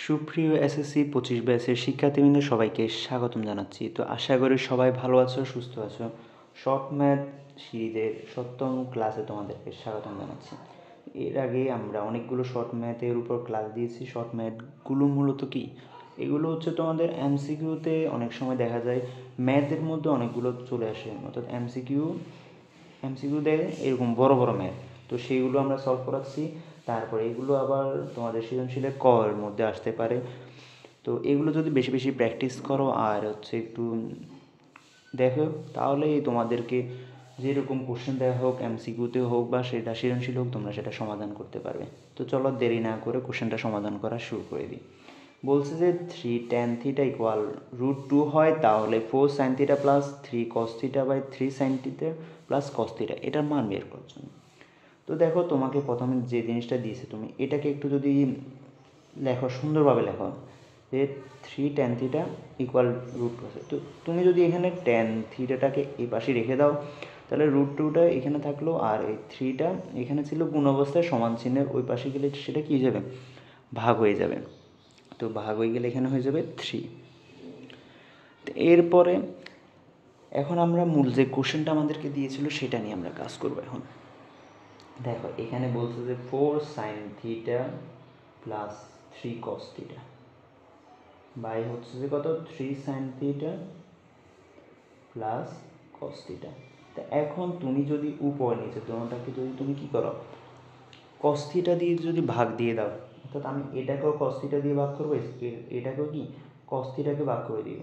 সুপ্রিয় এসএসসি 25 ব্যাচের শিক্ষার্থীবৃন্দ সবাইকে স্বাগতম জানাচ্ছি। তো আশা করি সবাই ভালো আছো, সুস্থ আছো। শর্ট ম্যাথ সিরিজের 7ম ক্লাসে তোমাদেরকে স্বাগতম জানাচ্ছি। এর আগে আমরা অনেকগুলো শর্ট ম্যাথের উপর ক্লাস দিয়েছি। শর্ট ম্যাথগুলো মূলত কি? এগুলো হচ্ছে তোমাদের এমসিকিউতে অনেক সময় দেখা যায় ম্যাথের মধ্যে অনেকগুলো চলে আসে, অর্থাৎ এমসিকিউ দেয় এরকম বড় বড় ম্যাথ, তো সেইগুলো আমরা সলভ করাচ্ছি। তারপরে এগুলো আবার তোমাদের সৃজনশীলের কর মধ্যে আসতে পারে। তো এগুলো যদি বেশি বেশি প্র্যাকটিস করো আর হচ্ছে একটু দেখো, তাহলেই তোমাদেরকে যেরকম কোশ্চেন দেওয়া হোক, এমসিকিউতে হোক বা সেটা সৃজনশীল হোক, তোমরা সেটা সমাধান করতে পারবে। তো চলো দেরি না করে কোশ্চেনটা সমাধান করা শুরু করে দিই। বলছে যে 3 tan থিটা ইকুয়াল √2 হয়, তাহলে 4 sin theta plus 3 cos theta by 3 sin theta plus cos theta এটার মান বের করার জন্য। তো দেখো, তোমাকে প্রথমে যে জিনিসটা দিয়েছে, তুমি এটাকে একটু যদি লেখো, সুন্দরভাবে লেখো যে 3 tan থিটা ইকুয়াল √2 আছে। তো তুমি যদি এখানে tan থিটাটাকে এই পাশে রেখে দাও, তাহলে √2টা এখানে থাকলো, আর এই 3টা এখানে ছিল গুণ অবস্থায়, সমান চিহ্নের ওই পাশে গেলে সেটা কী হয়ে যাবে? ভাগ হয়ে যাবে। তো ভাগ হয়ে গেলে এখানে হয়ে যাবে 3। তো এরপরে এখন আমরা মূল যে কোশ্চেনটা আমাদেরকে দিয়েছিল সেটা নিয়ে আমরা কাজ করবো। এখন দেখো, এখানে বলছে যে 4 sin theta plus 3 cos theta by হচ্ছে যে কত, 3 sin theta plus cos theta. তা এখন তুমি যদি উপর নিচে তোমাটাকে যদি তুমি কী করো, cos থিটা দিয়ে যদি ভাগ দিয়ে দাও, অর্থাৎ আমি এটাকেও cos থিটা দিয়ে ভাগ করবো, এটাকেও কি cos থিটাকে ভাগ করে দিব।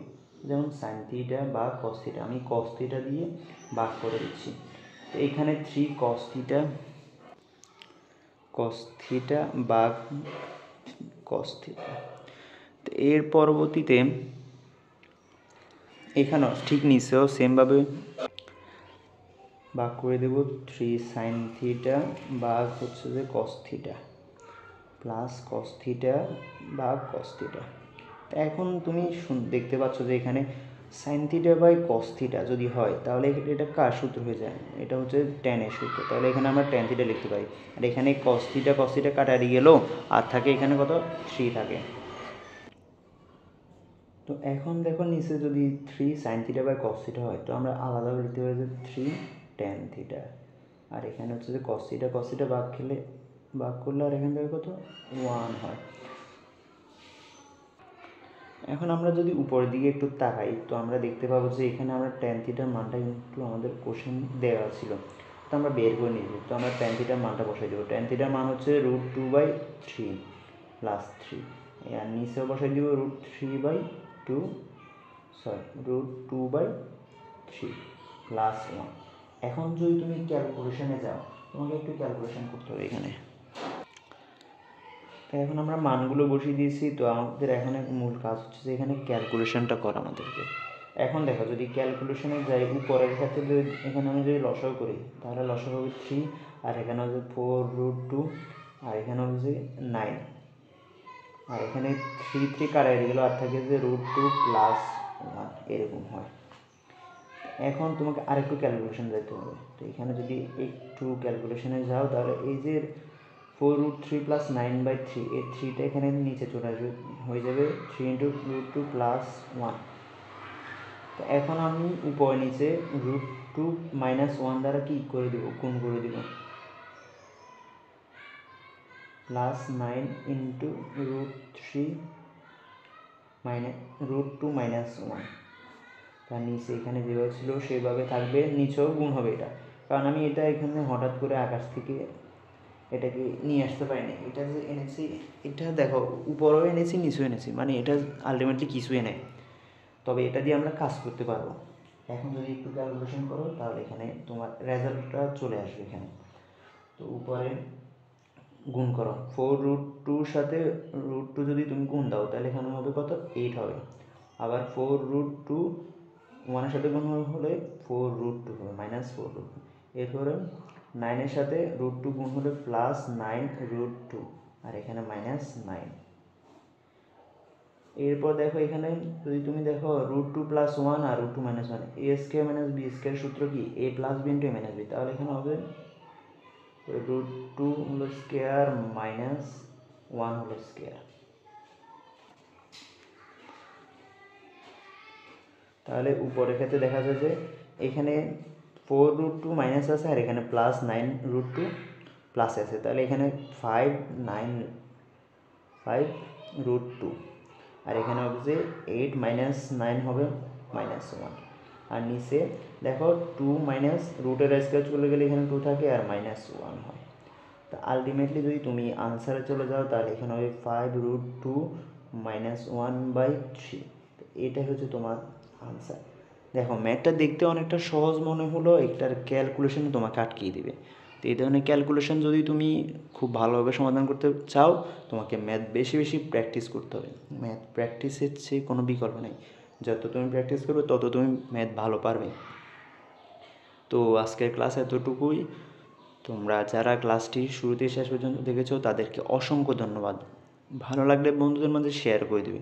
যেমন sin থিটা বা cos থিটা, আমি cos থিটা দিয়ে ভাগ করে দিচ্ছি। তো এখানে 3 cos থিটা ভাগ cos থিটা। তো এর পরবর্তীতে এখানেও ঠিক নিচেও সেমভাবে ভাগ করে দেব 3 sin থিটা ভাগ হচ্ছে যে cos theta plus cos theta ভাগ cos থিটা। এখন তুমি দেখতে পাচ্ছ যে এখানে sin theta by cos theta যদি হয়, তাহলে এটা কার সূত্র হয়ে যায়? এটা হচ্ছে tan এর সূত্র। তাহলে এখানে আমরা tan থিটা লিখতে পারি, আর এখানে cos থিটা কাটারি গেল, আর থাকে এখানে কত, 3 থাকে। তো এখন দেখো, নিচে যদি 3 sin theta by cos theta হয়, তো আমরা আলাদাভাবে লিখতে পারি যে 3 tan থিটা, আর এখানে হচ্ছে যে cos থিটা ভাগ করলে আর এখান থেকে কত, 1 হয়। এখন আমরা যদি উপরের দিকে একটু তাকাই, তো আমরা দেখতে পাবো যে এখানে আমরা tan থিটার মানটা কিন্তু আমাদের কোশ্চেন দেওয়া ছিল, তো আমরা বের করে নিয়েছি। তো আমরা tan থিটার মানটা বসাই দেবো। tan থিটার মান হচ্ছে √2/3 প্লাস 3, আর নিচেও বসাই দিব √2/3 প্লাস 1। এখন যদি তুমি ক্যালকুলেশনে যাও, তোমাকে একটু ক্যালকুলেশন করতে হবে এখানে। তাই এখন আমরা মানগুলো বসিয়ে দিয়েছি, তো আমাদের এখন মূল কাজ হচ্ছে যে এখানে ক্যালকুলেশনটা করা আমাদেরকে। এখন দেখো, যদি ক্যালকুলেশনে যাই, উপরের ক্ষেত্রে যদি এখানে আমি যদি লসাগু করি, তাহলে লসাগু হবে 3, আর এখানে হচ্ছে 4√2, আর এখানে হচ্ছে 9, আর এখানে 3 কাটাই গেলো, আর থাকে যে √2 প্লাস 1, এরকম হয়। এখন তোমাকে আরেকটু ক্যালকুলেশন যেতে হবে। তো এখানে যদি একটু ক্যালকুলেশনে যাও, তাহলে এই যে 4√3 প্লাস 9/3, এই 3টা এখানে নিচে চলে আসবে, হয়ে যাবে 3 × √2 প্লাস 1। তো এখন আমি উপর নিচে √2 মাইনাস 1 দ্বারা কী করে দেবো, গুণ করে দেবো, প্লাস 9 × √2 মাইনাস 1। তার নিচে এখানে যেভাবে ছিল সেভাবে থাকবে, নিচেও গুণ হবে এটা, কারণ আমি এটা এখানে হঠাৎ করে আকাশ থেকে এটাকে নিয়ে আসতে পারিনি। এটা যে এনেছি, এটা দেখো উপরেও এনেছি নিচেও এনেছি, মানে এটা আলটিমেটলি কিছুই নেই, তবে এটা দিয়ে আমরা কাজ করতে পারবো। এখন যদি একটু ক্যালকুলেশন করো, তাহলে এখানে তোমার রেজাল্টটা চলে আসবে এখানে। তো উপরে গুণ করো, 4√2 সাথে √2 যদি তুমি গুণ দাও, তাহলে এখানে হবে কত, 8 হবে। আবার 4√2 1-এর সাথে গুণ হলে 4√2 হবে, মাইনাস 4√2। এরপরে 9-এর সাথে √2 গুণ হলে প্লাস 9√2, আর এখানে মাইনাস 9। এরপর দেখো, এখানে যদি তুমি দেখো √2 প্লাস 1 আর √2 মাইনাস 1, a² মাইনাস b² সূত্র কি, a plus b into a minus b। তাহলে এখানে হবে √2 whole square minus 1 whole square. তাহলে উপরের ক্ষেত্রে দেখা যায় যে এখানে 4√2 মাইনাস আছে আর এখানে প্লাস 9√2 প্লাস আছে, তাহলে এখানে 5√2 আর এখানে হবে যে 8 মাইনাস 9 হবে -1 আর নিচে দেখো 2 মাইনাস রুটের স্কোয়ার চলে গেলে এখানে 2 থাকে আর -1 হয়। তো আলটিমেটলি যদি তুমি আনসারে চলে যাও তাহলে এখানে হবে 5√2 -1/3। তো এটাই হচ্ছে তোমার আনসার। দেখো ম্যাথটা দেখতে অনেকটা সহজ মনে হলো, একটার ক্যালকুলেশন তোমাকে আটকিয়ে দেবে। তো এই ধরনের ক্যালকুলেশন যদি তুমি খুব ভালোভাবে সমাধান করতে চাও তোমাকে ম্যাথ বেশি বেশি প্র্যাকটিস করতে হবে। ম্যাথ প্র্যাকটিসের চেয়ে কোনো বিকল্প নেই, যত তুমি প্র্যাকটিস করবে তত তুমি ম্যাথ ভালো পারবে। তো আজকের ক্লাস এতটুকুই। তোমরা যারা ক্লাসটি শুরু থেকে শেষ পর্যন্ত দেখেছো তাদেরকে অসংখ্য ধন্যবাদ। ভালো লাগলে বন্ধুদের মধ্যে শেয়ার করে দেবে,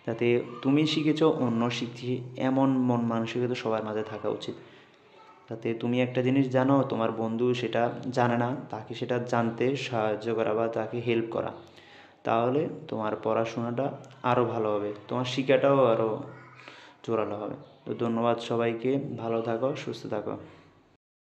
যাতে তুমি শিখেছো অন্য শিখছি এমন মন মানসিকতা সবার মাঝে থাকা উচিত। যাতে তুমি একটা জিনিস জানো তোমার বন্ধু সেটা জানে না, তাকে সেটা জানতে সাহায্য করা বা তাকে হেল্প করা, তাহলে তোমার পড়াশোনাটা আরও ভালো হবে, তোমার শিক্ষাটাও আরও জোরালো হবে। তো ধন্যবাদ সবাইকে, ভালো থাকো, সুস্থ থাকো।